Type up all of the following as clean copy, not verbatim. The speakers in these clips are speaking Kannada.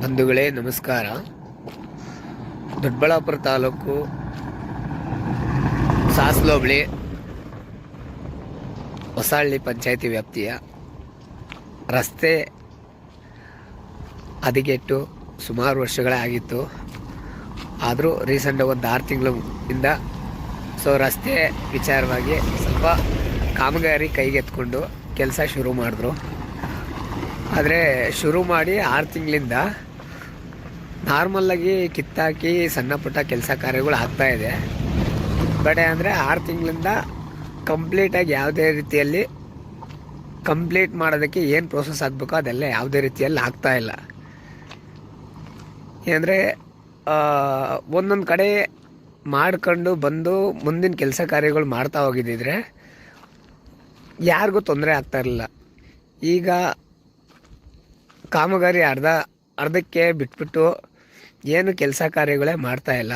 ಬಂಧುಗಳೇ ನಮಸ್ಕಾರ. ದೊಡ್ಡಬಳ್ಳಾಪುರ ತಾಲೂಕು ಸಾಸ್ಲೋಬಳಿ ಹೊಸಹಳ್ಳಿ ಪಂಚಾಯಿತಿ ವ್ಯಾಪ್ತಿಯ ರಸ್ತೆ ಹದಗೆಟ್ಟು ಸುಮಾರು ವರ್ಷಗಳೇ ಆಗಿತ್ತು. ಆದರೂ ರೀಸೆಂಟಾಗಿ ಒಂದು 6 ತಿಂಗಳಿಂದ ರಸ್ತೆ ವಿಚಾರವಾಗಿ ಸ್ವಲ್ಪ ಕಾಮಗಾರಿ ಕೈಗೆತ್ಕೊಂಡು ಕೆಲಸ ಶುರು ಮಾಡಿದ್ರು. ಆದರೆ ಶುರು ಮಾಡಿ 6 ತಿಂಗಳಿಂದ ನಾರ್ಮಲ್ಲಾಗಿ ಕಿತ್ತಾಕಿ ಸಣ್ಣ ಪುಟ್ಟ ಕೆಲಸ ಕಾರ್ಯಗಳು ಆಗ್ತಾಯಿದೆ. ಬಟ್ ಅಂದರೆ 6 ತಿಂಗಳಿಂದ ಕಂಪ್ಲೀಟಾಗಿ ಯಾವುದೇ ರೀತಿಯಲ್ಲಿ ಕಂಪ್ಲೀಟ್ ಮಾಡೋದಕ್ಕೆ ಏನು ಪ್ರೋಸೆಸ್ ಆಗಬೇಕೋ ಅದೆಲ್ಲ ಯಾವುದೇ ರೀತಿಯಲ್ಲಿ ಆಗ್ತಾಯಿಲ್ಲ. ಏನಂದರೆ ಒಂದೊಂದು ಕಡೆ ಮಾಡ್ಕೊಂಡು ಬಂದು ಮುಂದಿನ ಕೆಲಸ ಕಾರ್ಯಗಳು ಮಾಡ್ತಾ ಹೋಗಿದ್ದಿದ್ರೆ ಯಾರಿಗೂ ತೊಂದರೆ ಆಗ್ತಾಯಿರಲಿಲ್ಲ. ಈಗ ಕಾಮಗಾರಿ ಅರ್ಧಕ್ಕೆ ಬಿಟ್ಬಿಟ್ಟು ಏನು ಕೆಲಸ ಕಾರ್ಯಗಳೇ ಮಾಡ್ತಾಯಿಲ್ಲ,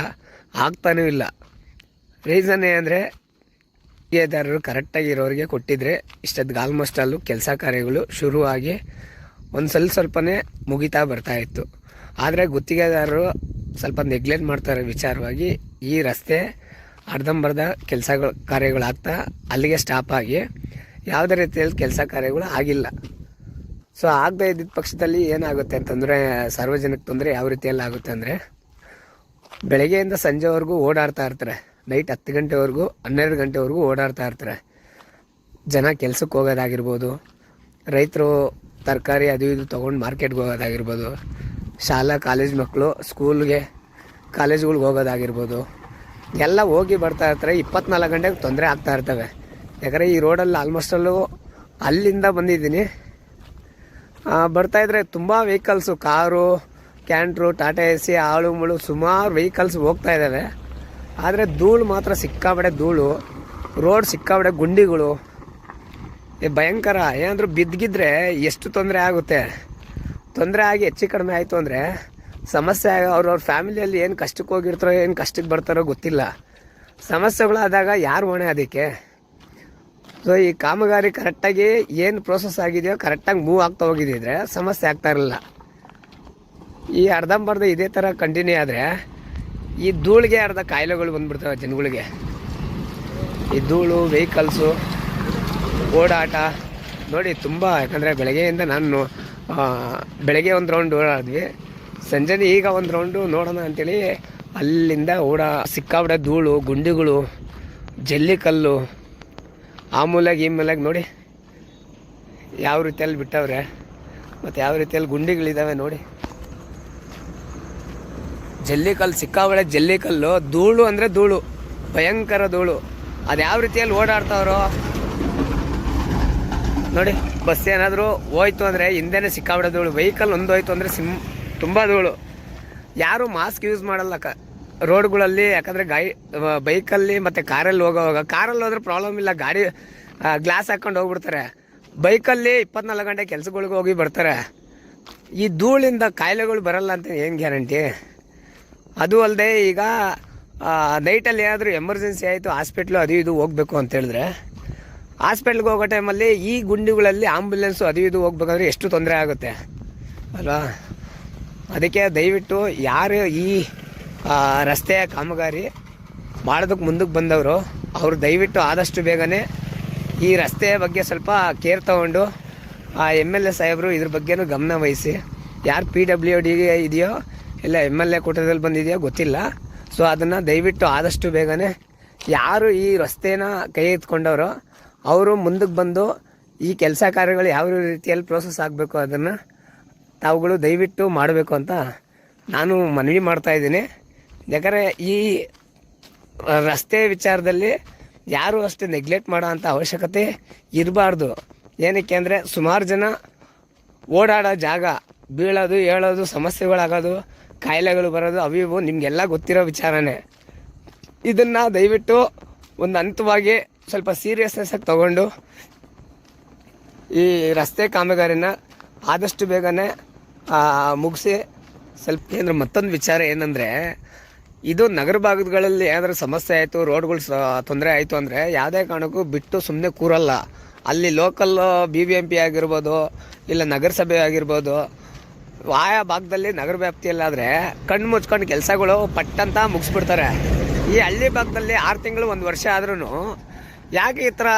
ಆಗ್ತಾನೂ ಇಲ್ಲ. ರೀಸನ್ ಏನಂದರೆ ಗುತ್ತಿಗೆದಾರರು ಕರೆಕ್ಟಾಗಿ ಇರೋರಿಗೆ ಕೊಟ್ಟಿದ್ರೆ ಇಷ್ಟೊತ್ತಿಗೆ ಆಲ್ಮೋಸ್ಟ್ ಅಲ್ಲೂ ಕೆಲಸ ಕಾರ್ಯಗಳು ಶುರುವಾಗಿ ಒಂದು ಸ್ವಲ್ಪನೇ ಮುಗಿತಾ ಬರ್ತಾಯಿತ್ತು. ಆದರೆ ಗುತ್ತಿಗೆದಾರರು ಸ್ವಲ್ಪ ನೆಗ್ಲೆಕ್ಟ್ ಮಾಡ್ತಾರೆ ವಿಚಾರವಾಗಿ ಈ ರಸ್ತೆ ಅರ್ಧಂಬರ್ಧ ಕಾರ್ಯಗಳಾಗ್ತಾ ಅಲ್ಲಿಗೆ ಸ್ಟಾಪ್ ಆಗಿ ಯಾವುದೇ ರೀತಿಯಲ್ಲಿ ಕೆಲಸ ಕಾರ್ಯಗಳು ಆಗಿಲ್ಲ. ಆಗದೇ ಇದ್ದಿದ್ದ ಪಕ್ಷದಲ್ಲಿ ಏನಾಗುತ್ತೆ ಅಂತಂದರೆ ಸಾರ್ವಜನಿಕ ತೊಂದರೆ ಯಾವ ರೀತಿಯಲ್ಲಿ ಆಗುತ್ತೆ ಅಂದರೆ, ಬೆಳಗ್ಗೆಯಿಂದ ಸಂಜೆವರೆಗೂ ಓಡಾಡ್ತಾ ಇರ್ತಾರೆ. ನೈಟ್ 10 ಗಂಟೆವರೆಗೂ 12 ಗಂಟೆವರೆಗೂ ಓಡಾಡ್ತಾ ಇರ್ತಾರೆ. ಜನ ಕೆಲ್ಸಕ್ಕೆ ಹೋಗೋದಾಗಿರ್ಬೋದು, ರೈತರು ತರಕಾರಿ ಅದು ಇದು ತೊಗೊಂಡು ಮಾರ್ಕೆಟ್ಗೆ ಹೋಗೋದಾಗಿರ್ಬೋದು, ಶಾಲಾ ಕಾಲೇಜ್ ಮಕ್ಕಳು ಕಾಲೇಜ್ಗಳ್ಗೆ ಹೋಗೋದಾಗಿರ್ಬೋದು, ಎಲ್ಲ ಹೋಗಿ ಬರ್ತಾ ಇರ್ತಾರೆ. 24 ಗಂಟೆಗೆ ತೊಂದರೆ ಆಗ್ತಾ ಇರ್ತವೆ. ಯಾಕಂದರೆ ಈ ರೋಡಲ್ಲಿ ಆಲ್ಮೋಸ್ಟಲ್ಲೂ ಅಲ್ಲಿಂದ ಬಂದಿದ್ದೀನಿ, ಬರ್ತಾಯಿದ್ರೆ ತುಂಬ ವೆಹಿಕಲ್ಸು, ಕಾರು, ಕ್ಯಾಂಟ್ರು, ಟಾಟಾ AC, ಆಳು ಮುಳು ಸುಮಾರು ವೆಹಿಕಲ್ಸ್ ಹೋಗ್ತಾ ಇದ್ದಾವೆ. ಆದರೆ ಧೂಳು ಮಾತ್ರ ಸಿಕ್ಕಾಬಡೆ ಧೂಳು, ರೋಡ್ ಸಿಕ್ಕಾಬಡೆ ಗುಂಡಿಗಳು ಭಯಂಕರ. ಏನಾದರೂ ಬಿದ್ದಿದ್ರೆ ಎಷ್ಟು ತೊಂದರೆ ಆಗುತ್ತೆ. ತೊಂದರೆ ಆಗಿ ಹೆಚ್ಚು ಕಡಿಮೆ ಆಯಿತು ಅಂದರೆ ಸಮಸ್ಯೆ ಅವ್ರವ್ರ ಫ್ಯಾಮಿಲಿಯಲ್ಲಿ ಏನು ಕಷ್ಟಕ್ಕೆ ಹೋಗಿರ್ತಾರೋ ಏನು ಕಷ್ಟಕ್ಕೆ ಬರ್ತಾರೋ ಗೊತ್ತಿಲ್ಲ. ಸಮಸ್ಯೆಗಳಾದಾಗ ಯಾರು ಹೊಣೆ ಅದಕ್ಕೆ? ಈ ಕಾಮಗಾರಿ ಕರೆಕ್ಟಾಗಿ ಏನು ಪ್ರೋಸೆಸ್ ಆಗಿದೆಯೋ ಕರೆಕ್ಟಾಗಿ ಮೂವ್ ಆಗ್ತಾ ಹೋಗಿದ್ದಿದ್ರೆ ಸಮಸ್ಯೆ ಆಗ್ತಾ ಇರಲಿಲ್ಲ. ಈ ಅರ್ಧಂಬರ್ಧ ಇದೇ ಥರ ಕಂಟಿನ್ಯೂ ಆದರೆ ಈ ಧೂಳಿಗೆ ಅರ್ಧ ಕಾಯಿಲೆಗಳು ಬಂದ್ಬಿಡ್ತವೆ ಜನಗಳಿಗೆ. ಈ ಧೂಳು, ವೆಹಿಕಲ್ಸು, ಓಡಾಟ ನೋಡಿ ತುಂಬ. ಯಾಕಂದರೆ ಬೆಳಗ್ಗೆಯಿಂದ ನಾನು ಬೆಳಗ್ಗೆ ಒಂದು ರೌಂಡ್ ಓಡಾಡಿದ್ವಿ, ಸಂಜೆ ಈಗ ಒಂದು ರೌಂಡು ನೋಡೋಣ ಅಂಥೇಳಿ ಅಲ್ಲಿಂದ ಸಿಕ್ಕಾಬಿಡ ಧೂಳು, ಗುಂಡಿಗಳು, ಜಲ್ಲಿಕಲ್ಲು, ಆ ಮೂಲೆಗೆ ಈ ಮೂಲೆಗೆ ನೋಡಿ ಯಾವ ರೀತಿಯಲ್ಲಿ ಬಿಟ್ಟವ್ರೆ, ಮತ್ತು ಯಾವ ರೀತಿಯಲ್ಲಿ ಗುಂಡಿಗಳಿದ್ದಾವೆ ನೋಡಿ. ಜಲ್ಲಿಕಲ್ಲು ಸಿಕ್ಕಾಬಳೆ ಜಲ್ಲಿಕಲ್ಲು, ಧೂಳು ಅಂದರೆ ಧೂಳು, ಭಯಂಕರ ಧೂಳು. ಅದು ಯಾವ ರೀತಿಯಲ್ಲಿ ಓಡಾಡ್ತಾವ್ರೋ ನೋಡಿ. ಬಸ್ ಏನಾದರೂ ಹೋಯ್ತು ಅಂದರೆ ಹಿಂದೆನೇ ಸಿಕ್ಕಾಬಳೆ ಧೂಳು, ವೆಹಿಕಲ್ ಒಂದು ಹೋಯ್ತು ಅಂದರೆ ತುಂಬ ಧೂಳು. ಯಾರೂ ಮಾಸ್ಕ್ ಯೂಸ್ ಮಾಡಲ್ಲ ರೋಡ್ಗಳಲ್ಲಿ. ಯಾಕಂದರೆ ಬೈಕಲ್ಲಿ ಮತ್ತು ಕಾರಲ್ಲಿ ಕಾರಲ್ಲಿ ಹೋದ್ರೆ ಪ್ರಾಬ್ಲಮ್ ಇಲ್ಲ, ಗಾಡಿ ಗ್ಲಾಸ್ ಹಾಕ್ಕೊಂಡು ಹೋಗ್ಬಿಡ್ತಾರೆ. ಬೈಕಲ್ಲಿ 24 ಗಂಟೆ ಕೆಲ್ಸಗಳಿಗೆ ಹೋಗಿ ಬರ್ತಾರೆ. ಈ ಧೂಳಿಂದ ಕಾಯಿಲೆಗಳು ಬರಲ್ಲ ಅಂತ ಏನು ಗ್ಯಾರಂಟಿ? ಅದು ಅಲ್ಲದೆ ಈಗ ನೈಟಲ್ಲಿ ಏನಾದರೂ ಎಮರ್ಜೆನ್ಸಿ ಆಯಿತು, ಹಾಸ್ಪಿಟ್ಲು ಅದು ಇದು ಹೋಗಬೇಕು ಅಂತ ಹೇಳಿದ್ರೆ, ಹಾಸ್ಪಿಟ್ಲಿಗೆ ಹೋಗೋ ಟೈಮಲ್ಲಿ ಈ ಗುಂಡಿಗಳಲ್ಲಿ ಆಂಬುಲೆನ್ಸು ಅದು ಇದು ಹೋಗ್ಬೇಕಾದ್ರೆ ಎಷ್ಟು ತೊಂದರೆ ಆಗುತ್ತೆ ಅಲ್ವಾ? ಅದಕ್ಕೆ ದಯವಿಟ್ಟು ಯಾರು ಈ ರಸ್ತೆಯ ಕಾಮಗಾರಿ ಮಾಡೋದಕ್ಕೆ ಮುಂದಕ್ಕೆ ಬಂದವರು ಅವರು ದಯವಿಟ್ಟು ಆದಷ್ಟು ಬೇಗನೆ ಈ ರಸ್ತೆಯ ಬಗ್ಗೆ ಸ್ವಲ್ಪ ಕೇರ್ ತಗೊಂಡು MLA ಸಾಹೇಬರು ಇದ್ರ ಬಗ್ಗೆನೂ ಗಮನ ವಹಿಸಿ, ಯಾರು PWD ಇದೆಯೋ ಇಲ್ಲ MLA ಕೂಟದಲ್ಲಿ ಬಂದಿದೆಯೋ ಗೊತ್ತಿಲ್ಲ. ಅದನ್ನು ದಯವಿಟ್ಟು ಆದಷ್ಟು ಬೇಗನೆ ಯಾರು ಈ ರಸ್ತೆನ ಕೈ ಎತ್ಕೊಂಡವರು ಅವರು ಮುಂದಕ್ಕೆ ಬಂದು ಈ ಕೆಲಸ ಕಾರ್ಯಗಳು ಯಾವ ರೀತಿಯಲ್ಲಿ ಪ್ರೋಸೆಸ್ ಆಗಬೇಕು ಅದನ್ನು ತಾವುಗಳು ದಯವಿಟ್ಟು ಮಾಡಬೇಕು ಅಂತ ನಾನು ಮನವಿ ಮಾಡ್ತಾಯಿದ್ದೀನಿ. ಯಾಕಂದರೆ ಈ ರಸ್ತೆ ವಿಚಾರದಲ್ಲಿ ಯಾರೂ ಅಷ್ಟು ನೆಗ್ಲೆಕ್ಟ್ ಮಾಡೋ ಅಂಥ ಅವಶ್ಯಕತೆ ಇರಬಾರ್ದು. ಏನಕ್ಕೆ ಅಂದರೆ ಸುಮಾರು ಜನ ಓಡಾಡೋ ಜಾಗ, ಬೀಳೋದು, ಹೇಳೋದು, ಸಮಸ್ಯೆಗಳಾಗೋದು, ಕಾಯಿಲೆಗಳು ಬರೋದು ಅವು ಇವು ನಿಮಗೆಲ್ಲ ಗೊತ್ತಿರೋ ವಿಚಾರನೇ. ಇದನ್ನು ದಯವಿಟ್ಟು ಒಂದು ಹಂತವಾಗಿ ಸ್ವಲ್ಪ ಸೀರಿಯಸ್ನೆಸ್ಸಾಗಿ ತಗೊಂಡು ಈ ರಸ್ತೆ ಕಾಮಗಾರಿನ ಆದಷ್ಟು ಬೇಗನೆ ಮುಗಿಸಿ ಸ್ವಲ್ಪ. ಏನಾದ್ರು ಮತ್ತೊಂದು ವಿಚಾರ ಏನಂದರೆ, ಇದು ನಗರ ಭಾಗಗಳಲ್ಲಿ ಏನಾದರೂ ಸಮಸ್ಯೆ ಆಯಿತು, ರೋಡ್ಗಳು ತೊಂದರೆ ಆಯಿತು ಅಂದರೆ ಯಾವುದೇ ಕಾರಣಕ್ಕೂ ಬಿಟ್ಟು ಸುಮ್ಮನೆ ಕೂರಲ್ಲ. ಅಲ್ಲಿ ಲೋಕಲ್ BBMP ಆಗಿರ್ಬೋದು, ಇಲ್ಲ ನಗರಸಭೆ ಆಗಿರ್ಬೋದು, ಆಯಾ ಭಾಗದಲ್ಲಿ ನಗರ ವ್ಯಾಪ್ತಿಯಲ್ಲಾದರೆ ಕಣ್ಣು ಮುಚ್ಕೊಂಡು ಕೆಲಸಗಳು ಪಟ್ಟಂತ ಮುಗಿಸ್ಬಿಡ್ತಾರೆ. ಈ ಹಳ್ಳಿ ಭಾಗದಲ್ಲಿ 6 ತಿಂಗಳು 1 ವರ್ಷ ಆದ್ರೂ ಯಾಕೆ ಈ ಥರ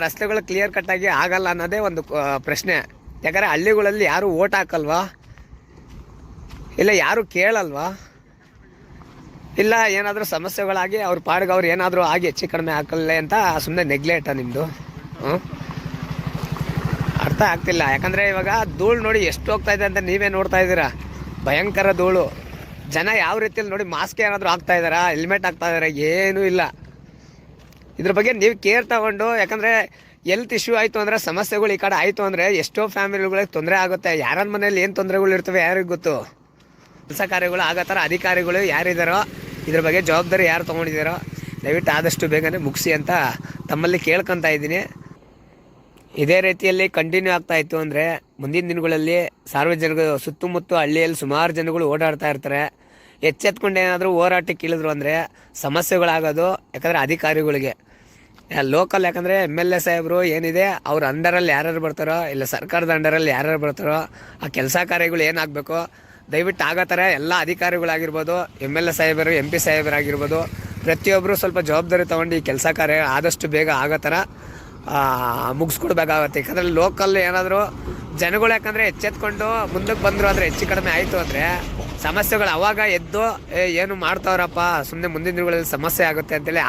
ರಸ್ತೆಗಳು ಕ್ಲಿಯರ್ ಕಟ್ಟಾಗಿ ಆಗಲ್ಲ ಅನ್ನೋದೇ ಒಂದು ಪ್ರಶ್ನೆ. ಯಾಕಂದರೆ ಹಳ್ಳಿಗಳಲ್ಲಿ ಯಾರು ಓಟ್ ಹಾಕಲ್ವಾ, ಇಲ್ಲ ಯಾರು ಕೇಳಲ್ವಾ, ಇಲ್ಲ ಏನಾದರೂ ಸಮಸ್ಯೆಗಳಾಗಿ ಅವ್ರ ಪಾಡಿಗೆ ಅವ್ರು ಏನಾದರೂ ಆಗಿ ಹೆಚ್ಚು ಕಡಿಮೆ ಹಾಕಲ್ಲ ಅಂತ ಸುಮ್ಮನೆ ನೆಗ್ಲೆಕ್ಟಾ ನಿಮ್ಮದು? ಅರ್ಥ ಆಗ್ತಿಲ್ಲ. ಯಾಕಂದರೆ ಇವಾಗ ಧೂಳು ನೋಡಿ ಎಷ್ಟು ಹೋಗ್ತಾ ಇದೆ ಅಂತ ನೀವೇ ನೋಡ್ತಾ ಇದ್ದೀರಾ. ಭಯಂಕರ ಧೂಳು. ಜನ ಯಾವ ರೀತಿಯಲ್ಲಿ ನೋಡಿ ಮಾಸ್ಕ್ ಏನಾದರೂ ಹಾಕ್ತಾ ಇದ್ದಾರಾ, ಹೆಲ್ಮೆಟ್ ಹಾಕ್ತಾ ಇದ್ದಾರಾ? ಏನೂ ಇಲ್ಲ. ಇದ್ರ ಬಗ್ಗೆ ನೀವು ಕೇರ್ ತಗೊಂಡು, ಯಾಕಂದರೆ ಹೆಲ್ತ್ ಇಶ್ಯೂ ಆಯಿತು ಅಂದರೆ, ಸಮಸ್ಯೆಗಳು ಈ ಕಡೆ ಆಯಿತು ಅಂದರೆ ಎಷ್ಟೋ ಫ್ಯಾಮಿಲಿಗಳಿಗೆ ತೊಂದರೆ ಆಗುತ್ತೆ. ಯಾರ ಮನೇಲಿ ಏನು ತೊಂದರೆಗಳು ಇರ್ತವೆ ಯಾರಿಗೆ ಗೊತ್ತು. ಕೆಲಸ ಕಾರ್ಯಗಳು ಆಗೋ ಥರ ಅಧಿಕಾರಿಗಳು ಯಾರಿದ್ದಾರೋ, ಇದ್ರ ಬಗ್ಗೆ ಜವಾಬ್ದಾರಿ ಯಾರು ತೊಗೊಂಡಿದ್ದಾರೋ ದಯವಿಟ್ಟು ಆದಷ್ಟು ಬೇಗನೆ ಮುಗಿಸಿ ಅಂತ ತಮ್ಮಲ್ಲಿ ಕೇಳ್ಕೊತಾ ಇದ್ದೀನಿ. ಇದೇ ರೀತಿಯಲ್ಲಿ ಕಂಟಿನ್ಯೂ ಆಗ್ತಾ ಇತ್ತು ಅಂದರೆ ಮುಂದಿನ ದಿನಗಳಲ್ಲಿ ಸಾರ್ವಜನಿಕರು ಸುತ್ತಮುತ್ತ ಹಳ್ಳಿಯಲ್ಲಿ ಸುಮಾರು ಜನಗಳು ಓಡಾಡ್ತಾ ಇರ್ತಾರೆ. ಎಚ್ಚೆತ್ಕೊಂಡು ಏನಾದರೂ ಹೋರಾಟಕ್ಕೆ ಇಳಿದ್ರು ಅಂದರೆ ಸಮಸ್ಯೆಗಳಾಗೋದು. ಯಾಕಂದರೆ ಅಧಿಕಾರಿಗಳಿಗೆ ಲೋಕಲ್, ಯಾಕಂದರೆ MLA ಸಾಹೇಬರು ಏನಿದೆ ಅವ್ರ ಅಂಡರಲ್ಲಿ ಯಾರ್ಯಾರು ಬರ್ತಾರೋ, ಇಲ್ಲ ಸರ್ಕಾರದ ಅಂಡರಲ್ಲಿ ಯಾರ್ಯಾರು ಬರ್ತಾರೋ ಆ ಕೆಲಸ ಕಾರ್ಯಗಳು ಏನಾಗಬೇಕು ದಯವಿಟ್ಟು ಆಗೋ ಥರ ಎಲ್ಲ ಅಧಿಕಾರಿಗಳಾಗಿರ್ಬೋದು, MLA ಸಾಹೇಬರು, MP ಸಾಹೇಬರಾಗಿರ್ಬೋದು, ಪ್ರತಿಯೊಬ್ಬರು ಸ್ವಲ್ಪ ಜವಾಬ್ದಾರಿ ತೊಗೊಂಡು ಈ ಕೆಲಸ ಕಾರ್ಯ ಆದಷ್ಟು ಬೇಗ ಆಗೋ ಥರ ಮುಗಿಸ್ಕೊಡ್ಬೇಕಾಗತ್ತೆ. ಯಾಕಂದರೆ ಲೋಕಲ್ ಏನಾದರೂ ಜನಗಳು ಯಾಕಂದರೆ ಎಚ್ಚೆತ್ಕೊಂಡು ಮುಂದಕ್ಕೆ ಬಂದರು ಅಂದರೆ ಹೆಚ್ಚು ಕಡಿಮೆ ಆಯಿತು ಅಂದರೆ ಸಮಸ್ಯೆಗಳು ಅವಾಗ ಎದ್ದು ಏನು ಮಾಡ್ತಾವ್ರಪ್ಪ, ಸುಮ್ಮನೆ ಮುಂದಿನ ದಿನಗಳಲ್ಲಿ ಸಮಸ್ಯೆ ಆಗುತ್ತೆ ಅಂತೇಳಿ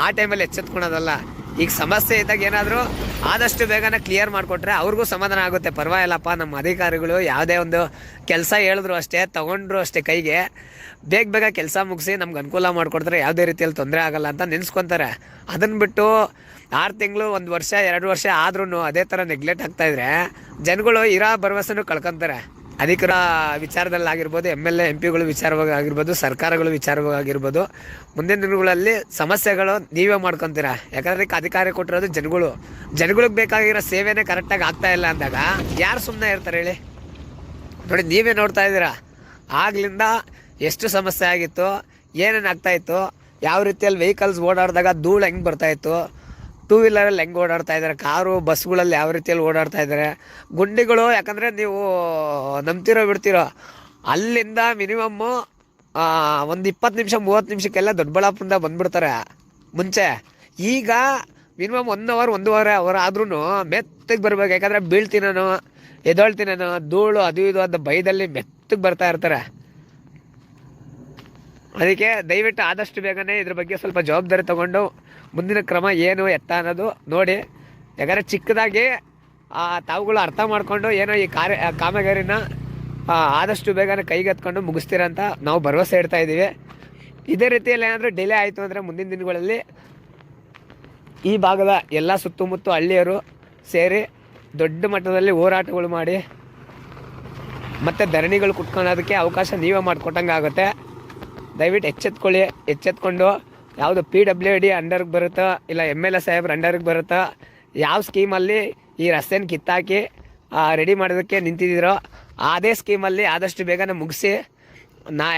ಆ ಟೈಮಲ್ಲಿ ಎಚ್ಚೆತ್ಕೊಳೋದಲ್ಲ. ಈಗ ಸಮಸ್ಯೆ ಇದ್ದಾಗ ಏನಾದರೂ ಆದಷ್ಟು ಬೇಗನೆ ಕ್ಲಿಯರ್ ಮಾಡಿಕೊಟ್ರೆ ಅವ್ರಿಗೂ ಸಮಾಧಾನ ಆಗುತ್ತೆ. ಪರವಾಗಿಲ್ಲಪ್ಪ, ನಮ್ಮ ಅಧಿಕಾರಿಗಳು ಯಾವುದೇ ಒಂದು ಕೆಲಸ ಹೇಳಿದ್ರು ಅಷ್ಟೇ, ತೊಗೊಂಡ್ರು ಅಷ್ಟೇ ಕೈಗೆ ಬೇಗ ಕೆಲಸ ಮುಗಿಸಿ ನಮ್ಗೆ ಅನುಕೂಲ ಮಾಡಿಕೊಡ್ತಾರೆ, ಯಾವುದೇ ರೀತಿಯಲ್ಲಿ ತೊಂದರೆ ಆಗಲ್ಲ ಅಂತ ನೆನೆಸ್ಕೊತಾರೆ. ಅದನ್ನು ಬಿಟ್ಟು 6 ತಿಂಗಳು 1 ವರ್ಷ 2 ವರ್ಷ ಆದ್ರೂ ಅದೇ ಥರ ನೆಗ್ಲೆಕ್ಟ್ ಆಗ್ತಾಯಿದ್ರೆ ಜನಗಳು ಇರೋ ಭರವಸೆನೂ ಕಳ್ಕೊತಾರೆ. ಅಧಿಕಾರ ವಿಚಾರದಲ್ಲಾಗಿರ್ಬೋದು, MLA MP ಗಳು ವಿಚಾರವಾಗಿರ್ಬೋದು, ಸರ್ಕಾರಗಳು ವಿಚಾರವಾಗಿರ್ಬೋದು, ಮುಂದಿನ ದಿನಗಳಲ್ಲಿ ಸಮಸ್ಯೆಗಳು ನೀವೇ ಮಾಡ್ಕೊತೀರಾ. ಯಾಕಂದರೆ ಅಧಿಕಾರ ಕೊಟ್ಟಿರೋದು ಜನಗಳಿಗೆ ಬೇಕಾಗಿರೋ ಸೇವೆನೇ ಕರೆಕ್ಟಾಗಿ ಆಗ್ತಾ ಇಲ್ಲ ಅಂದಾಗ ಯಾರು ಸುಮ್ಮನೆ ಇರ್ತಾರೆ ಹೇಳಿ? ನೋಡಿ, ನೀವೇ ನೋಡ್ತಾ ಇದ್ದೀರಾ ಆಗ್ಲಿಂದ ಎಷ್ಟು ಸಮಸ್ಯೆ ಆಗಿತ್ತು, ಏನೇನು ಆಗ್ತಾಯಿತ್ತು, ಯಾವ ರೀತಿಯಲ್ಲಿ ವೆಹಿಕಲ್ಸ್ ಓಡಾಡಿದಾಗ ಧೂಳು ಹೆಂಗೆ ಬರ್ತಾಯಿತ್ತು, 2 ವೀಲರಲ್ಲಿ ಹೆಂಗೆ ಓಡಾಡ್ತಾ ಇದ್ದಾರೆ, ಕಾರು ಬಸ್ಗಳಲ್ಲಿ ಯಾವ ರೀತಿಯಲ್ಲಿ ಓಡಾಡ್ತಾ ಇದ್ದಾರೆ, ಗುಂಡಿಗಳು. ಯಾಕಂದರೆ ನೀವು ನಂಬ್ತಿರೋ ಬಿಡ್ತಿರೋ, ಅಲ್ಲಿಂದ ಮಿನಿಮಮ್ಮು ಒಂದು 20 ನಿಮಿಷ 30 ನಿಮಿಷಕ್ಕೆಲ್ಲ ದೊಡ್ಡಬಳ್ಳಾಪುರದಿಂದ ಬಂದುಬಿಡ್ತಾರೆ. ಮುಂಚೆ ಈಗ ಮಿನಿಮಮ್ 1 ಅವರ್ ಆದ್ರೂ ಮೆತ್ತಗೆ ಬರ್ಬೇಕು. ಯಾಕಂದರೆ ಬೀಳ್ತೀನೋ ಎದೊಳ್ತೀನೋ ಧೂಳು ಅದು ಇದು ಅಂತ ಭಯದಲ್ಲಿ ಮೆತ್ತಗೆ ಬರ್ತಾ ಇರ್ತಾರೆ. ಅದಕ್ಕೆ ದಯವಿಟ್ಟು ಆದಷ್ಟು ಬೇಗನೆ ಇದ್ರ ಬಗ್ಗೆ ಸ್ವಲ್ಪ ಜವಾಬ್ದಾರಿ ತೊಗೊಂಡು ಮುಂದಿನ ಕ್ರಮ ಏನು ಎತ್ತ ಅನ್ನೋದು ನೋಡಿ. ಯಾಕಂದರೆ ಚಿಕ್ಕದಾಗಿ ತಾವುಗಳು ಅರ್ಥ ಮಾಡಿಕೊಂಡು ಏನೋ ಈ ಕಾಮಗಾರಿನ ಆದಷ್ಟು ಬೇಗನೆ ಕೈಗೆತ್ಕೊಂಡು ಮುಗಿಸ್ತೀರಂತ ನಾವು ಭರವಸೆ ಇಡ್ತಾ ಇದ್ದೀವಿ. ಇದೇ ರೀತಿಯಲ್ಲಿ ಏನಾದರೂ ಡಿಲೇ ಆಯಿತು ಅಂದರೆ ಮುಂದಿನ ದಿನಗಳಲ್ಲಿ ಈ ಭಾಗದ ಎಲ್ಲ ಸುತ್ತಮುತ್ತ ಹಳ್ಳಿಯರು ಸೇರಿ ದೊಡ್ಡ ಮಟ್ಟದಲ್ಲಿ ಹೋರಾಟಗಳು ಮಾಡಿ ಮತ್ತು ಧರಣಿಗಳು ಕುಟ್ಕೊಳ್ಳೋದಕ್ಕೆ ಅವಕಾಶ ನೀವೇ ಮಾಡಿಕೊಟ್ಟಂಗೆ ಆಗುತ್ತೆ. ದಯವಿಟ್ಟು ಎಚ್ಚೆತ್ಕೊಂಡು ಯಾವುದು PWD ಅಂಡರ್ಗೆ ಬರುತ್ತೋ, ಇಲ್ಲ MLA ಸಾಹೇಬ್ರ ಅಂಡರ್ಗೆ ಬರುತ್ತೋ, ಯಾವ ಸ್ಕೀಮಲ್ಲಿ ಈ ರಸ್ತೆನ ಕಿತ್ತಾಕಿ ರೆಡಿ ಮಾಡೋದಕ್ಕೆ ನಿಂತಿದ್ದೀರೋ ಅದೇ ಸ್ಕೀಮಲ್ಲಿ ಆದಷ್ಟು ಬೇಗನೆ ಮುಗಿಸಿ.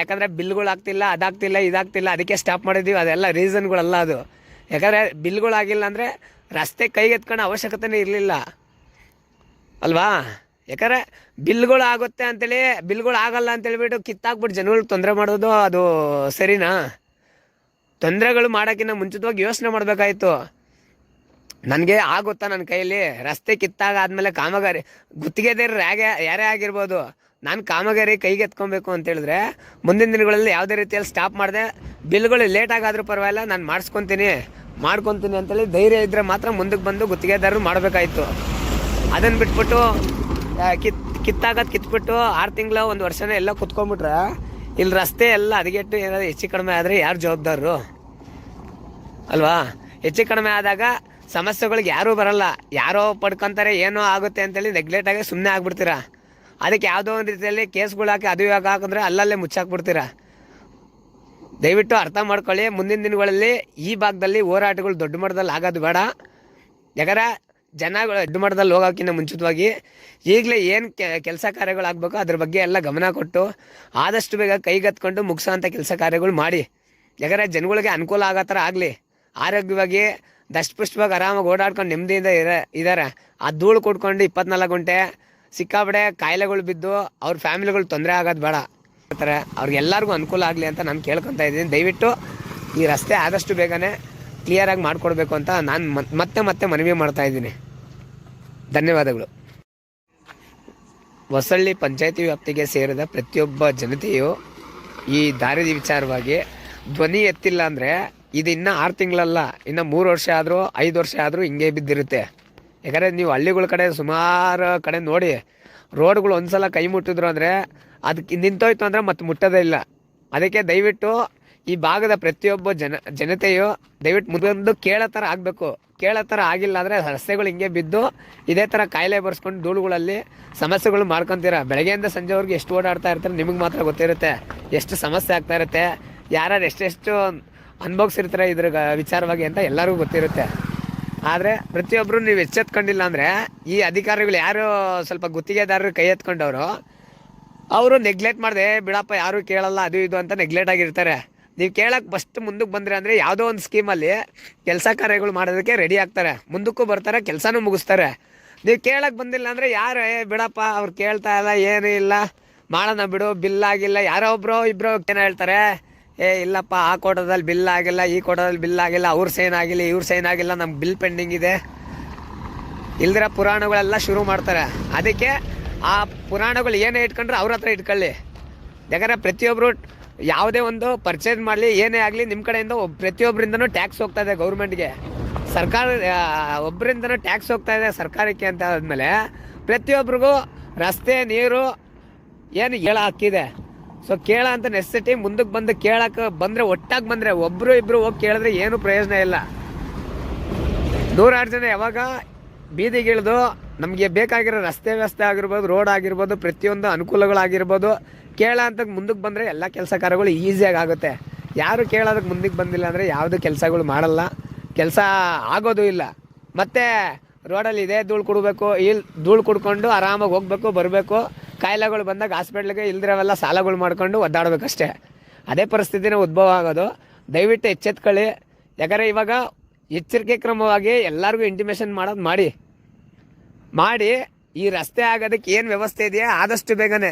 ಯಾಕಂದರೆ ಬಿಲ್ಗಳು ಆಗ್ತಿಲ್ಲ, ಅದಾಗ್ತಿಲ್ಲ, ಇದಾಗ್ತಿಲ್ಲ, ಅದಕ್ಕೆ ಸ್ಟಾಪ್ ಮಾಡಿದ್ದೀವಿ. ಅದೆಲ್ಲ ರೀಸನ್ಗಳಲ್ಲ ಅದು. ಯಾಕಂದರೆ ಬಿಲ್ಗಳಾಗಿಲ್ಲ ಅಂದರೆ ರಸ್ತೆ ಕೈಗೆತ್ಕೊಳ್ಳೋ ಅವಶ್ಯಕತೆನೇ ಇರಲಿಲ್ಲ ಅಲ್ವಾ? ಯಾಕಂದರೆ ಬಿಲ್ಗಳು ಆಗುತ್ತೆ ಅಂತೇಳಿ, ಬಿಲ್ಗಳು ಆಗಲ್ಲ ಅಂತೇಳ್ಬಿಟ್ಟು ಕಿತ್ತಾಕ್ಬಿಟ್ಟು ಜನಗಳಿಗೆ ತೊಂದರೆ ಮಾಡೋದು ಅದು ಸರಿನಾ? ತೊಂದರೆಗಳು ಮಾಡೋಕ್ಕಿಂತ ಮುಂಚಿತವಾಗಿ ಯೋಚನೆ ಮಾಡಬೇಕಾಯ್ತು. ನನಗೆ ಆಗುತ್ತಾ ನನ್ನ ಕೈಯಲ್ಲಿ? ರಸ್ತೆ ಕಿತ್ತಾಗ ಆದಮೇಲೆ ಕಾಮಗಾರಿ ಗುತ್ತಿಗೆದಾರರು ಯಾರೇ ಆಗಿರ್ಬೋದು, ನಾನು ಕಾಮಗಾರಿ ಕೈಗೆತ್ಕೊಬೇಕು ಅಂತ ಹೇಳಿದ್ರೆ ಮುಂದಿನ ದಿನಗಳಲ್ಲಿ ಯಾವುದೇ ರೀತಿಯಲ್ಲಿ ಸ್ಟಾಪ್ ಮಾಡಿದೆ, ಬಿಲ್ಗಳು ಲೇಟಾಗಾದರೂ ಪರವಾಗಿಲ್ಲ, ನಾನು ಮಾಡ್ಕೊತೀನಿ ಅಂತೇಳಿ ಧೈರ್ಯ ಇದ್ದರೆ ಮಾತ್ರ ಮುಂದಕ್ಕೆ ಬಂದು ಗುತ್ತಿಗೆದಾರರು ಮಾಡಬೇಕಾಯ್ತು. ಅದನ್ನು ಬಿಟ್ಬಿಟ್ಟು ಕಿತ್ಬಿಟ್ಟು 6 ತಿಂಗಳು 1 ವರ್ಷನೇ ಎಲ್ಲ ಕುತ್ಕೊಂಡ್ಬಿಟ್ರೆ ಇಲ್ಲಿ ರಸ್ತೆ ಎಲ್ಲ ಹದಗೆಟ್ಟು ಏನಾದರೂ ಹೆಚ್ಚು ಕಡಿಮೆ ಆದರೆ ಯಾರು ಜವಾಬ್ದಾರರು ಅಲ್ವಾ? ಹೆಚ್ಚು ಕಡಿಮೆ ಆದಾಗ ಸಮಸ್ಯೆಗಳಿಗೆ ಯಾರೂ ಬರಲ್ಲ, ಯಾರೋ ಪಡ್ಕೊತಾರೆ, ಏನೋ ಆಗುತ್ತೆ ಅಂತೇಳಿ ನೆಗ್ಲೆಕ್ಟಾಗಿ ಸುಮ್ಮನೆ ಆಗ್ಬಿಡ್ತೀರಾ. ಅದಕ್ಕೆ ಯಾವುದೋ ಒಂದು ರೀತಿಯಲ್ಲಿ ಕೇಸ್ಗಳು ಹಾಕಿ ಅದು ಇವಾಗ ಹಾಕಿದ್ರೆ ಅಲ್ಲಲ್ಲೇ ಮುಚ್ಚಾಕ್ಬಿಡ್ತೀರಾ. ದಯವಿಟ್ಟು ಅರ್ಥ ಮಾಡ್ಕೊಳ್ಳಿ. ಮುಂದಿನ ದಿನಗಳಲ್ಲಿ ಈ ಭಾಗದಲ್ಲಿ ಹೋರಾಟಗಳು ದೊಡ್ಡ ಮಟ್ಟದಲ್ಲಿ ಆಗೋದು ಬೇಡ. ಯಾಕಂದರೆ ಜನಗಳು ದೊಡ್ಡ ಮಟ್ಟದಲ್ಲಿ ಹೋಗೋಕ್ಕಿಂತ ಮುಂಚಿತವಾಗಿ ಈಗಲೇ ಏನು ಕೆಲಸ ಕಾರ್ಯಗಳಾಗಬೇಕು ಅದ್ರ ಬಗ್ಗೆ ಎಲ್ಲ ಗಮನ ಕೊಟ್ಟು ಆದಷ್ಟು ಬೇಗ ಕೈಗೆತ್ಕೊಂಡು ಮುಗಿಸೋ ಅಂಥ ಕೆಲಸ ಕಾರ್ಯಗಳು ಮಾಡಿ. ಯಾಕಂದರೆ ಜನಗಳಿಗೆ ಅನುಕೂಲ ಆಗೋ ಥರ ಆಗಲಿ. ಆರೋಗ್ಯವಾಗಿ ದಷ್ಟಪುಷ್ಟವಾಗಿ ಆರಾಮಾಗಿ ಓಡಾಡ್ಕೊಂಡು ನೆಮ್ಮದಿಯಿಂದ ಇದ್ದಾರೆ. ಆ ಧೂಳು ಕೊಡ್ಕೊಂಡು 24 ಗಂಟೆ ಸಿಕ್ಕಾಬಡೆ ಕಾಯಿಲೆಗಳು ಬಿದ್ದು ಅವ್ರ ಫ್ಯಾಮಿಲಿಗಳು ತೊಂದರೆ ಆಗೋದು ಬೇಡ, ಅವ್ರಿಗೆಲ್ಲರಿಗೂ ಅನುಕೂಲ ಆಗಲಿ ಅಂತ ನಾನು ಕೇಳ್ಕೊತಾ ಇದ್ದೀನಿ. ದಯವಿಟ್ಟು ಈ ರಸ್ತೆ ಆದಷ್ಟು ಬೇಗನೆ ಕ್ಲಿಯರಾಗಿ ಮಾಡಿಕೊಡ್ಬೇಕು ಅಂತ ನಾನು ಮತ್ತೆ ಮನವಿ ಮಾಡ್ತಾ ಇದ್ದೀನಿ. ಧನ್ಯವಾದಗಳು. ಹೊಸಳ್ಳಿ ಪಂಚಾಯತಿ ವ್ಯಾಪ್ತಿಗೆ ಸೇರಿದ ಪ್ರತಿಯೊಬ್ಬ ಜನತೆಯು ಈ ದಾರಿ ವಿಚಾರವಾಗಿ ಧ್ವನಿ ಎತ್ತಿಲ್ಲ ಅಂದರೆ ಇದು ಇನ್ನೂ 6 ತಿಂಗಳಲ್ಲ, ಇನ್ನು 3 ವರ್ಷ ಆದರೂ 5 ವರ್ಷ ಆದರೂ ಹಿಂಗೆ ಬಿದ್ದಿರುತ್ತೆ. ಯಾಕಂದರೆ ನೀವು ಹಳ್ಳಿಗಳ ಕಡೆ ಸುಮಾರು ಕಡೆ ನೋಡಿ, ರೋಡ್ಗಳು ಒಂದ್ಸಲ ಕೈ ಮುಟ್ಟಿದ್ರು ಅಂದರೆ ಅದಕ್ಕೆ ನಿಂತೋಯ್ತು ಅಂದರೆ ಮತ್ತೆ ಮುಟ್ಟೋದೇ ಇಲ್ಲ. ಅದಕ್ಕೆ ದಯವಿಟ್ಟು ಈ ಭಾಗದ ಪ್ರತಿಯೊಬ್ಬ ಜನತೆಯು ದಯವಿಟ್ಟು ಮುಂದೊಂದು ಕೇಳೋ ಥರ ಆಗಬೇಕು. ಕೇಳೋ ಥರ ಆಗಿಲ್ಲ ಅಂದರೆ ರಸ್ತೆಗಳು ಹಿಂಗೆ ಬಿದ್ದು ಇದೇ ಥರ ಕಾಯಿಲೆ ಬರ್ಸ್ಕೊಂಡು ಧೂಳುಗಳಲ್ಲಿ ಸಮಸ್ಯೆಗಳು ಮಾಡ್ಕೊತೀರ. ಬೆಳಗ್ಗೆಯಿಂದ ಸಂಜೆವರೆಗೆ ಎಷ್ಟು ಓಡಾಡ್ತಾ ಇರ್ತಾರೆ ನಿಮಗೆ ಮಾತ್ರ ಗೊತ್ತಿರುತ್ತೆ, ಎಷ್ಟು ಸಮಸ್ಯೆ ಆಗ್ತಾ ಇರುತ್ತೆ, ಯಾರು ಎಷ್ಟೆಷ್ಟು ಅನುಭವಿಸಿರ್ತಾರೆ ಇದ್ರ ವಿಚಾರವಾಗಿ ಅಂತ ಎಲ್ಲರಿಗೂ ಗೊತ್ತಿರುತ್ತೆ. ಆದರೆ ಪ್ರತಿಯೊಬ್ಬರು ನೀವು ಎಚ್ಚೆತ್ಕೊಂಡಿಲ್ಲ ಅಂದರೆ ಈ ಅಧಿಕಾರಿಗಳು ಯಾರು ಸ್ವಲ್ಪ ಗುತ್ತಿಗೆದಾರರು ಕೈ ಎತ್ಕೊಂಡವರು ಅವರು ನೆಗ್ಲೆಕ್ಟ್ ಮಾಡಿದೆ, ಬಿಡಪ್ಪ ಯಾರು ಕೇಳಲ್ಲ ಅದು ಇದು ಅಂತ ನೆಗ್ಲೆಕ್ಟ್ ಆಗಿರ್ತಾರೆ. ನೀವು ಕೇಳಕ್ಕೆ ಫಸ್ಟ್ ಮುಂದಕ್ಕೆ ಬಂದರೆ ಅಂದರೆ ಯಾವುದೋ ಒಂದು ಸ್ಕೀಮಲ್ಲಿ ಕೆಲಸ ಕಾರ್ಯಗಳು ಮಾಡೋದಕ್ಕೆ ರೆಡಿ ಆಗ್ತಾರೆ, ಮುಂದಕ್ಕೂ ಬರ್ತಾರೆ, ಕೆಲಸನೂ ಮುಗಿಸ್ತಾರೆ. ನೀವು ಕೇಳಕ್ಕೆ ಬಂದಿಲ್ಲ ಅಂದರೆ ಯಾರು ಬಿಡಪ್ಪ ಅವ್ರು ಕೇಳ್ತಾ ಇಲ್ಲ, ಏನೂ ಇಲ್ಲ, ಮಾಡೋಣ ಬಿಡು, ಬಿಲ್ ಆಗಿಲ್ಲ, ಯಾರೋ ಒಬ್ಬರು ಇಬ್ಬರು ಏನೋ ಹೇಳ್ತಾರೆ, ಇಲ್ಲಪ್ಪ ಆ ಕೋಟದಲ್ಲಿ ಬಿಲ್ ಆಗಿಲ್ಲ, ಈ ಕೋಟದಲ್ಲಿ ಬಿಲ್ ಆಗಿಲ್ಲ, ಅವ್ರ ಸೈನ್ ಆಗಿಲ್ಲ, ಇವ್ರ ಸೈನ್ ಆಗಿಲ್ಲ, ನಮ್ಗೆ ಬಿಲ್ ಪೆಂಡಿಂಗ್ ಇದೆ, ಇಲ್ದಿರ ಪುರಾಣಗಳೆಲ್ಲ ಶುರು ಮಾಡ್ತಾರೆ. ಅದಕ್ಕೆ ಆ ಪುರಾಣಗಳು ಏನೇ ಇಟ್ಕೊಂಡ್ರೆ ಅವ್ರ ಹತ್ರ ಇಟ್ಕೊಳ್ಳಿ. ಯಾಕಂದರೆ ಪ್ರತಿಯೊಬ್ಬರು ಯಾವುದೇ ಒಂದು ಪರ್ಚೇಸ್ ಮಾಡಲಿ ಏನೇ ಆಗಲಿ ನಿಮ್ಮ ಕಡೆಯಿಂದ ಪ್ರತಿಯೊಬ್ಬರಿಂದನೂ ಟ್ಯಾಕ್ಸ್ ಹೋಗ್ತಾ ಇದೆ ಗೌರ್ಮೆಂಟ್ಗೆ, ಸರ್ಕಾರ ಒಬ್ಬರಿಂದನೂ ಟ್ಯಾಕ್ಸ್ ಹೋಗ್ತಾ ಇದೆ ಸರ್ಕಾರಕ್ಕೆ ಅಂತ ಆದಮೇಲೆ ಪ್ರತಿಯೊಬ್ಬರಿಗೂ ರಸ್ತೆ ನೀರು ಏನು ಹೇಳ ಹಾಕಿದೆ. ಸೊ ಕೇಳ ಅಂತ ನೆಸೆಸಿಟಿ ಮುಂದಕ್ಕೆ ಬಂದು ಕೇಳಕ್ಕೆ ಬಂದರೆ ಒಟ್ಟಾಗಿ ಬಂದರೆ ಒಬ್ಬರು ಇಬ್ಬರು ಹೋಗಿ ಕೇಳಿದ್ರೆ ಏನು ಪ್ರಯೋಜನ ಇಲ್ಲ. 100 ಜನ ಯಾವಾಗ ಬೀದಿಗಿಳಿದು ನಮಗೆ ಬೇಕಾಗಿರೋ ರಸ್ತೆ ವ್ಯವಸ್ಥೆ ಆಗಿರ್ಬೋದು, ರೋಡ್ ಆಗಿರ್ಬೋದು, ಪ್ರತಿಯೊಂದು ಅನುಕೂಲಗಳಾಗಿರ್ಬೋದು ಕೇಳ ಅಂತ ಮುಂದಕ್ಕೆ ಬಂದರೆ ಎಲ್ಲ ಕೆಲಸ ಕಾರ್ಯಗಳು ಈಸಿಯಾಗಿ ಆಗುತ್ತೆ. ಯಾರು ಕೇಳೋದಕ್ಕೆ ಮುಂದಕ್ಕೆ ಬಂದಿಲ್ಲ ಅಂದರೆ ಯಾವುದು ಕೆಲಸಗಳು ಮಾಡಲ್ಲ, ಕೆಲಸ ಆಗೋದು ಇಲ್ಲ. ಮತ್ತು ರೋಡಲ್ಲಿ ಇದೇ ಧೂಳು ಕೊಡಬೇಕು, ಇಲ್ಲಿ ಧೂಳು ಕುಡ್ಕೊಂಡು ಆರಾಮಾಗಿ ಹೋಗ್ಬೇಕು ಬರಬೇಕು, ಕಾಯಿಲೆಗಳು ಬಂದಾಗ ಹಾಸ್ಪಿಟ್ಲಿಗೆ ಇಲ್ದಿರೋವೆಲ್ಲ ಸಾಲಗಳು ಮಾಡ್ಕೊಂಡು ಒದ್ದಾಡಬೇಕಷ್ಟೇ. ಅದೇ ಪರಿಸ್ಥಿತಿನೇ ಉದ್ಭವ ಆಗೋದು. ದಯವಿಟ್ಟು ಎಚ್ಚೆತ್ಕೊಳ್ಳಿ. ಯಾಕಂದರೆ ಇವಾಗ ಎಚ್ಚರಿಕೆ ಕ್ರಮವಾಗಿ ಎಲ್ಲರಿಗೂ ಇಂಟಿಮೇಷನ್ ಮಾಡೋದು ಮಾಡಿ ಈ ರಸ್ತೆ ಆಗೋದಕ್ಕೆ ಏನು ವ್ಯವಸ್ಥೆ ಇದೆಯಾ ಆದಷ್ಟು ಬೇಗನೆ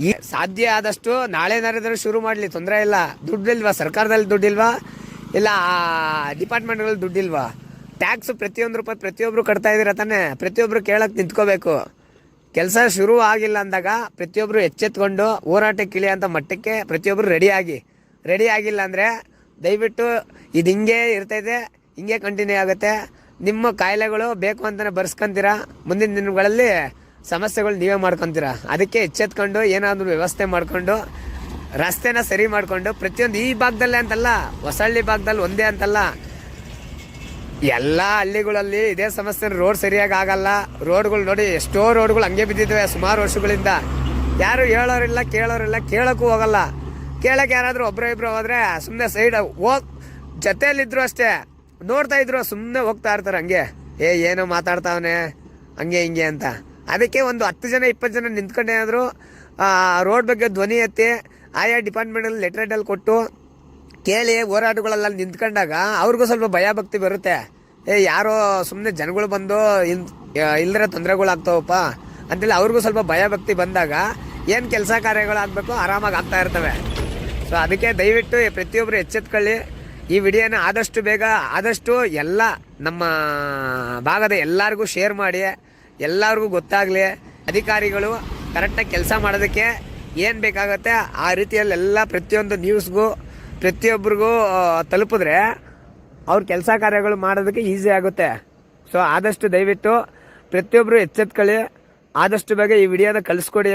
ಈ ಸಾಧ್ಯ ಆದಷ್ಟು ನಾಳೆ ನಾಡಿದ್ರೆ ಶುರು ಮಾಡಲಿ, ತೊಂದರೆ ಇಲ್ಲ. ದುಡ್ಡಿಲ್ವಾ ಸರ್ಕಾರದಲ್ಲಿ, ದುಡ್ಡಿಲ್ವಾ ಇಲ್ಲ ಡಿಪಾರ್ಟ್ಮೆಂಟ್ಗಳಲ್ಲಿ ದುಡ್ಡಿಲ್ವಾ? ಟ್ಯಾಕ್ಸು ಪ್ರತಿಯೊಂದು ರೂಪಾಯಿ ಪ್ರತಿಯೊಬ್ಬರು ಕಟ್ತಾ ಇದ್ದೀರ ತಾನೆ, ಪ್ರತಿಯೊಬ್ಬರು ಕೇಳಕ್ಕೆ ನಿಂತ್ಕೋಬೇಕು. ಕೆಲಸ ಶುರು ಆಗಿಲ್ಲ ಅಂದಾಗ ಪ್ರತಿಯೊಬ್ಬರು ಎಚ್ಚೆತ್ಕೊಂಡು ಹೋರಾಟಕ್ಕೆ ಇಳಿಯೋಂಥ ಮಟ್ಟಕ್ಕೆ ಪ್ರತಿಯೊಬ್ಬರು ರೆಡಿ ಆಗಿಲ್ಲ ಅಂದರೆ ದಯವಿಟ್ಟು ಇದು ಹಿಂಗೆ ಇರ್ತೈತೆ, ಹಿಂಗೆ ಕಂಟಿನ್ಯೂ ಆಗುತ್ತೆ. ನಿಮ್ಮ ಕಾಯಿಲೆಗಳು ಬೇಕು ಅಂತಲೇ ಬರ್ಸ್ಕೊತೀರಾ, ಮುಂದಿನ ದಿನಗಳಲ್ಲಿ ಸಮಸ್ಯೆಗಳು ನೀವೇ ಮಾಡ್ಕೊತೀರಾ. ಅದಕ್ಕೆ ಎಚ್ಚೆತ್ಕೊಂಡು ಏನಾದರೂ ವ್ಯವಸ್ಥೆ ಮಾಡಿಕೊಂಡು ರಸ್ತೆನ ಸರಿ ಮಾಡಿಕೊಂಡು ಪ್ರತಿಯೊಂದು ಈ ಭಾಗದಲ್ಲೇ ಅಂತಲ್ಲ, ಹೊಸಳ್ಳಿ ಭಾಗದಲ್ಲಿ ಒಂದೇ ಅಂತಲ್ಲ, ಎಲ್ಲ ಹಳ್ಳಿಗಳಲ್ಲಿ ಇದೇ ಸಮಸ್ಯೆ. ರೋಡ್ ಸರಿಯಾಗಿ ಆಗಲ್ಲ. ರೋಡ್ಗಳು ನೋಡಿ ಎಷ್ಟೋ ರೋಡ್ಗಳು ಹಂಗೆ ಬಿದ್ದಿದ್ದಾವೆ ಸುಮಾರು ವರ್ಷಗಳಿಂದ. ಯಾರು ಹೇಳೋರಿಲ್ಲ, ಕೇಳೋಕ್ಕೂ ಹೋಗಲ್ಲ. ಕೇಳಕ್ಕೆ ಯಾರಾದರೂ ಒಬ್ಬರು ಇಬ್ಬರು ಹೋದರೆ ಸುಮ್ಮನೆ ಸೈಡ್ ಜೊತೆಯಲ್ಲಿದ್ದರು ಅಷ್ಟೇ, ನೋಡ್ತಾ ಇದ್ರು ಸುಮ್ಮನೆ ಹೋಗ್ತಾ ಇರ್ತಾರೆ ಹಂಗೆ, ಏನೋ ಮಾತಾಡ್ತಾವನೆ ಹಂಗೆ ಹಿಂಗೆ ಅಂತ. ಅದಕ್ಕೆ ಒಂದು 10 ಜನ 20 ಜನ ನಿಂತ್ಕೊಂಡೇನಾದರೂ ರೋಡ್ ಬಗ್ಗೆ ಧ್ವನಿ ಎತ್ತಿ ಆಯಾ ಡಿಪಾರ್ಟ್ಮೆಂಟಲ್ಲಿ ಲೆಟ್ರೇಟಲ್ಲಿ ಕೊಟ್ಟು ಕೇಳಿ ಹೋರಾಟಗಳೆಲ್ಲ ನಿಂತ್ಕೊಂಡಾಗ ಅವ್ರಿಗೂ ಸ್ವಲ್ಪ ಭಯ ಭಕ್ತಿ ಬರುತ್ತೆ. ಯಾರೋ ಸುಮ್ಮನೆ ಜನಗಳು ಬಂದು ಇಲ್ಲದ್ರೆ ತೊಂದರೆಗಳಾಗ್ತಾವಪ್ಪ ಅಂತೇಳಿ ಅವ್ರಿಗೂ ಸ್ವಲ್ಪ ಭಯ ಭಕ್ತಿ ಬಂದಾಗ ಏನು ಕೆಲಸ ಕಾರ್ಯಗಳಾಗಬೇಕು ಆರಾಮಾಗಿ ಆಗ್ತಾ ಇರ್ತವೆ. ಸೊ ಅದಕ್ಕೆ ದಯವಿಟ್ಟು ಪ್ರತಿಯೊಬ್ಬರು ಎಚ್ಚೆತ್ಕೊಳ್ಳಿ. ಈ ವಿಡಿಯೋನ ಆದಷ್ಟು ಬೇಗ ಆದಷ್ಟು ಎಲ್ಲ ನಮ್ಮ ಭಾಗದ ಎಲ್ಲರಿಗೂ ಶೇರ್ ಮಾಡಿ, ಎಲ್ಲರಿಗೂ ಗೊತ್ತಾಗಲಿ. ಅಧಿಕಾರಿಗಳು ಕರೆಕ್ಟಾಗಿ ಕೆಲಸ ಮಾಡೋದಕ್ಕೆ ಏನು ಬೇಕಾಗುತ್ತೆ ಆ ರೀತಿಯಲ್ಲೆಲ್ಲ ಪ್ರತಿಯೊಂದು ನ್ಯೂಸ್ಗೂ ಪ್ರತಿಯೊಬ್ಬರಿಗೂ ತಲುಪಿದ್ರೆ ಅವ್ರ ಕೆಲಸ ಕಾರ್ಯಗಳು ಮಾಡೋದಕ್ಕೆ ಈಸಿ ಆಗುತ್ತೆ. ಸೊ ಆದಷ್ಟು ದಯವಿಟ್ಟು ಪ್ರತಿಯೊಬ್ಬರು ಎಚ್ಚೆತ್ಕೊಳ್ಳಿ. ಆದಷ್ಟು ಬೇಗ ಈ ವಿಡಿಯೋನ ಕಳಿಸ್ಕೊಡಿ.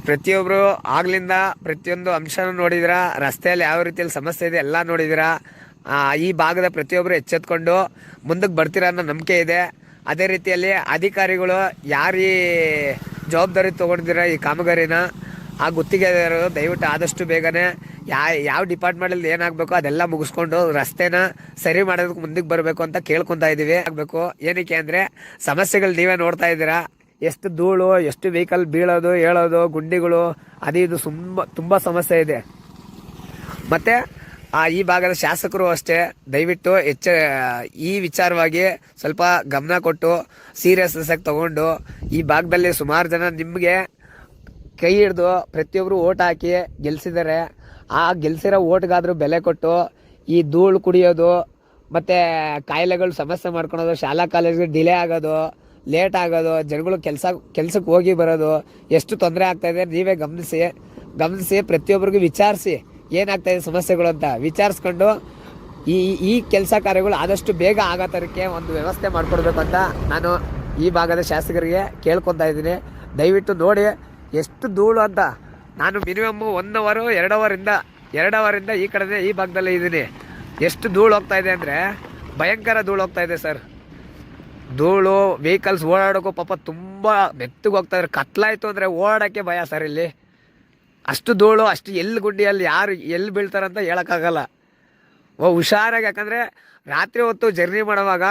ಪ್ರತಿಯೊಬ್ಬರು ಆಗ್ಲಿಂದ ಪ್ರತಿಯೊಂದು ಅಂಶನೂ ನೋಡಿದಿರಾ, ರಸ್ತೆಯಲ್ಲಿ ಯಾವ ರೀತಿಯಲ್ಲಿ ಸಮಸ್ಯೆ ಇದೆ ಎಲ್ಲ ನೋಡಿದಿರಾ. ಈ ಭಾಗದ ಪ್ರತಿಯೊಬ್ಬರು ಎಚ್ಚೆತ್ಕೊಂಡು ಮುಂದಕ್ಕೆ ಬರ್ತೀರಾ ಅನ್ನೋ ನಂಬಿಕೆ ಇದೆ. ಅದೇ ರೀತಿಯಲ್ಲಿ ಅಧಿಕಾರಿಗಳು ಯಾರು ಈ ಜವಾಬ್ದಾರಿ ತೊಗೊಂಡಿದ್ದೀರಾ ಈ ಕಾಮಗಾರಿನ, ಆ ಗುತ್ತಿಗೆದಾರರು ದಯವಿಟ್ಟು ಆದಷ್ಟು ಬೇಗನೆ ಯಾವ ಡಿಪಾರ್ಟ್ಮೆಂಟಲ್ಲಿ ಏನಾಗಬೇಕು ಅದೆಲ್ಲ ಮುಗಿಸ್ಕೊಂಡು ರಸ್ತೆನ ಸರಿ ಮಾಡೋದಕ್ಕೆ ಮುಂದಕ್ಕೆ ಬರಬೇಕು ಅಂತ ಕೇಳ್ಕೊತಾ ಇದ್ದೀವಿ. ಆಗಬೇಕು ಏನಕ್ಕೆ ಅಂದರೆ ಸಮಸ್ಯೆಗಳು ನೀವೇ ನೋಡ್ತಾ ಇದ್ದೀರಾ, ಎಷ್ಟು ಧೂಳು, ಎಷ್ಟು ವೆಹಿಕಲ್ ಬೀಳೋದು ಹೇಳೋದು, ಗುಂಡಿಗಳು, ಅದು ಇದು ತುಂಬ ಸಮಸ್ಯೆ ಇದೆ. ಮತ್ತು ಈ ಭಾಗದ ಶಾಸಕರು ಅಷ್ಟೇ ದಯವಿಟ್ಟು ಈ ವಿಚಾರವಾಗಿ ಸ್ವಲ್ಪ ಗಮನ ಕೊಟ್ಟು ಸೀರಿಯಸ್ನೆಸ್ ಆಗಿ ತಗೊಂಡು ಈ ಭಾಗದಲ್ಲಿ ಸುಮಾರು ಜನ ನಿಮಗೆ ಕೈ ಹಿಡ್ದು ಪ್ರತಿಯೊಬ್ಬರು ಓಟ್ ಹಾಕಿ ಗೆಲ್ಸಿದ್ದಾರೆ. ಆ ಗೆಲ್ಸಿರೋ ಓಟ್ಗಾದ್ರೂ ಬೆಲೆ ಕೊಟ್ಟು ಈ ಧೂಳು ಕುಡಿಯೋದು ಮತ್ತು ಕಾಯಿಲೆಗಳು ಸಮಸ್ಯೆ ಮಾಡ್ಕೊಳೋದು, ಶಾಲಾ ಕಾಲೇಜ್ಗೆ ಡಿಲೇ ಆಗೋದು, ಲೇಟ್ ಆಗೋದು, ಜನಗಳು ಕೆಲ್ಸಕ್ಕೆ ಹೋಗಿ ಬರೋದು ಎಷ್ಟು ತೊಂದರೆ ಆಗ್ತಾಯಿದೆ ನೀವೇ ಗಮನಿಸಿ ಪ್ರತಿಯೊಬ್ಬರಿಗೂ ವಿಚಾರಿಸಿ ಏನಾಗ್ತಾಯಿದೆ ಸಮಸ್ಯೆಗಳು ಅಂತ ವಿಚಾರಿಸ್ಕೊಂಡು ಈ ಕೆಲಸ ಕಾರ್ಯಗಳು ಆದಷ್ಟು ಬೇಗ ಆಗೋ ಥರಕ್ಕೆ ಒಂದು ವ್ಯವಸ್ಥೆ ಮಾಡಿಕೊಡ್ಬೇಕು ಅಂತ ನಾನು ಈ ಭಾಗದ ಶಾಸಕರಿಗೆ ಕೇಳ್ಕೊತಾ ಇದ್ದೀನಿ. ದಯವಿಟ್ಟು ನೋಡಿ ಎಷ್ಟು ಧೂಳು ಅಂತ. ನಾನು ಮಿನಿಮಮ್ 1 ಅವರ್ 2 ಅವರಿಂದ ಈ ಕಡೆ ಈ ಭಾಗದಲ್ಲೇ ಇದ್ದೀನಿ. ಎಷ್ಟು ಧೂಳು ಹೋಗ್ತಾ ಇದೆ ಅಂದರೆ ಭಯಂಕರ ಧೂಳು ಹೋಗ್ತಾ ಇದೆ ಸರ್. ಧೂಳು ವೆಹಿಕಲ್ಸ್ ಓಡಾಡೋಕ್ಕೂ ಪಾಪ ತುಂಬ ಮೆತ್ತಗೆ ಹೋಗ್ತಾಯಿದ್ರೆ, ಕತ್ಲಾಯಿತು ಅಂದರೆ ಓಡಾಡೋಕ್ಕೆ ಭಯ ಸರ್ ಇಲ್ಲಿ. ಅಷ್ಟು ಧೂಳು, ಅಷ್ಟು ಎಲ್ಲಿ ಗುಂಡಿಯಲ್ಲಿ ಯಾರು ಎಲ್ಲಿ ಬೀಳ್ತಾರಂತ ಹೇಳೋಕ್ಕಾಗಲ್ಲ. ಹುಷಾರಾಗಿ, ಯಾಕಂದರೆ ರಾತ್ರಿ ಹೊತ್ತು ಜರ್ನಿ ಮಾಡುವಾಗ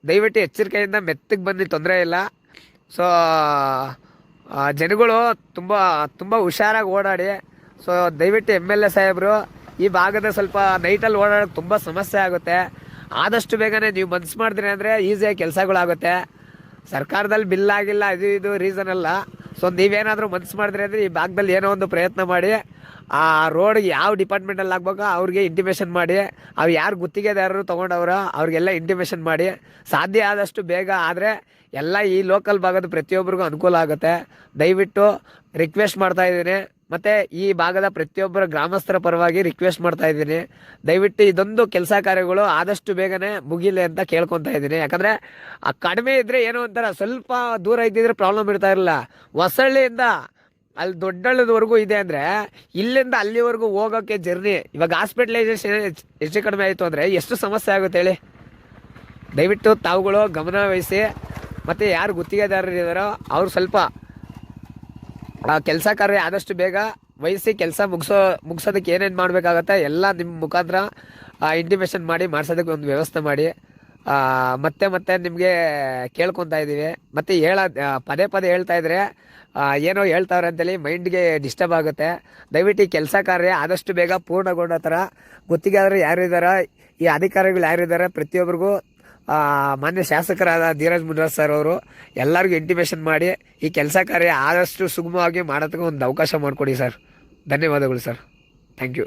ದಯವಿಟ್ಟು ಎಚ್ಚರಿಕೆಯಿಂದ ಮೆತ್ತಗೆ ಬನ್ನಿ, ತೊಂದರೆ ಇಲ್ಲ. ಸೊ ಜನಗಳು ತುಂಬ ಹುಷಾರಾಗಿ ಓಡಾಡಿ. ಸೊ ದಯವಿಟ್ಟು MLA ಸಾಹೇಬರು ಈ ಭಾಗದ ಸ್ವಲ್ಪ ನೈಟಲ್ಲಿ ಓಡಾಡೋಕ್ಕೆ ತುಂಬ ಸಮಸ್ಯೆ ಆಗುತ್ತೆ. ಆದಷ್ಟು ಬೇಗನೆ ನೀವು ಮನ್ಸು ಮಾಡಿದ್ರಿ ಅಂದರೆ ಈಸಿಯಾಗಿ ಕೆಲಸಗಳಾಗುತ್ತೆ. ಸರ್ಕಾರದಲ್ಲಿ ಬಿಲ್ ಆಗಿಲ್ಲ, ಇದು ರೀಸನ್ ಅಲ್ಲ. ಸೊ ನೀವೇನಾದರೂ ಮನ್ಸು ಮಾಡಿದ್ರಿ ಅಂದರೆ ಈ ಭಾಗದಲ್ಲಿ ಏನೋ ಒಂದು ಪ್ರಯತ್ನ ಮಾಡಿ ಆ ರೋಡ್ಗೆ ಯಾವ ಡಿಪಾರ್ಟ್ಮೆಂಟಲ್ಲಿ ಆಗ್ಬೇಕೋ ಅವ್ರಿಗೆ ಇಂಟಿಮೇಷನ್ ಮಾಡಿ, ಅವ್ರು ಯಾರು ಗುತ್ತಿಗೆದಾರರು ತೊಗೊಂಡವ್ರೋ ಅವ್ರಿಗೆಲ್ಲ ಇಂಟಿಮೇಷನ್ ಮಾಡಿ ಸಾಧ್ಯ ಆದಷ್ಟು ಬೇಗ ಆದರೆ ಎಲ್ಲ ಈ ಲೋಕಲ್ ಭಾಗದ ಪ್ರತಿಯೊಬ್ಬರಿಗೂ ಅನುಕೂಲ ಆಗುತ್ತೆ. ದಯವಿಟ್ಟು ರಿಕ್ವೆಸ್ಟ್ ಮಾಡ್ತಾಯಿದ್ದೀನಿ. ಮತ್ತು ಈ ಭಾಗದ ಪ್ರತಿಯೊಬ್ಬರ ಗ್ರಾಮಸ್ಥರ ಪರವಾಗಿ ರಿಕ್ವೆಸ್ಟ್ ಮಾಡ್ತಾ ಇದ್ದೀನಿ, ದಯವಿಟ್ಟು ಇದೊಂದು ಕೆಲಸ ಕಾರ್ಯಗಳು ಆದಷ್ಟು ಬೇಗನೆ ಮುಗಿಲಿ ಅಂತ ಕೇಳ್ಕೊತಾ ಇದ್ದೀನಿ. ಯಾಕಂದರೆ ಕಡಿಮೆ ಇದ್ದರೆ ಏನೋ ಒಂಥರ ಸ್ವಲ್ಪ ದೂರ ಇದ್ದಿದ್ರೆ ಪ್ರಾಬ್ಲಮ್ ಇರ್ತಾ ಇರಲಿಲ್ಲ. ಹೊಸಳ್ಳಿಯಿಂದ ಅಲ್ಲಿ ದೊಡ್ಡಳ್ಳದವರೆಗೂ ಇದೆ ಅಂದರೆ ಇಲ್ಲಿಂದ ಅಲ್ಲಿವರೆಗೂ ಹೋಗೋಕ್ಕೆ ಜರ್ನಿ, ಇವಾಗ ಹಾಸ್ಪಿಟ್ಲೈಸೇಷನ್ ಹೆಚ್ಚು ಕಡಿಮೆ ಆಯಿತು ಅಂದರೆ ಎಷ್ಟು ಸಮಸ್ಯೆ ಆಗುತ್ತೆ ಹೇಳಿ. ದಯವಿಟ್ಟು ತಾವುಗಳು ಗಮನ ವಹಿಸಿ. ಮತ್ತು ಯಾರು ಗುತ್ತಿಗೆದಾರರು ಇದ್ದಾರೋ ಅವ್ರು ಸ್ವಲ್ಪ ಕೆಲಸ ಕಾರ್ಯ ಆದಷ್ಟು ಬೇಗ ವಹಿಸಿ ಕೆಲಸ ಮುಗಿಸೋದಕ್ಕೆ ಏನೇನು ಮಾಡಬೇಕಾಗತ್ತೆ ಎಲ್ಲ ನಿಮ್ಮ ಮುಖಾಂತರ ಇಂಟಿಮೇಷನ್ ಮಾಡಿ ಮಾಡಿಸೋದಕ್ಕೆ ಒಂದು ವ್ಯವಸ್ಥೆ ಮಾಡಿ. ಮತ್ತೆ ನಿಮಗೆ ಕೇಳ್ಕೊತಾ ಇದ್ದೀವಿ. ಮತ್ತು ಪದೇ ಹೇಳ್ತಾ ಇದ್ರೆ ಏನೋ ಹೇಳ್ತಾವ್ರೆ ಅಂತೇಳಿ ಮೈಂಡ್ಗೆ ಡಿಸ್ಟರ್ಬ್ ಆಗುತ್ತೆ. ದಯವಿಟ್ಟು ಈ ಕೆಲಸ ಕಾರ್ಯ ಆದಷ್ಟು ಬೇಗ ಪೂರ್ಣಗೊಂಡ ಥರ ಗುತ್ತಿಗೆದಾರರು ಯಾರಿದ್ದಾರೆ, ಈ ಅಧಿಕಾರಿಗಳು ಯಾರಿದ್ದಾರೆ, ಪ್ರತಿಯೊಬ್ಬರಿಗೂ ಮಾನ್ಯ ಶಾಸಕರಾದ ಧೀರಜ್ ಮುನ್ರಾಜ್ ಸರ್ ಅವರು ಎಲ್ಲರಿಗೂ ಇಂಟಿಮೇಷನ್ ಮಾಡಿ ಈ ಕೆಲಸ ಕಾರ್ಯ ಆದಷ್ಟು ಸುಗಮವಾಗಿ ಮಾಡೋದಕ್ಕೆ ಒಂದು ಅವಕಾಶ ಮಾಡಿಕೊಡಿ ಸರ್. ಧನ್ಯವಾದಗಳು ಸರ್. Thank you.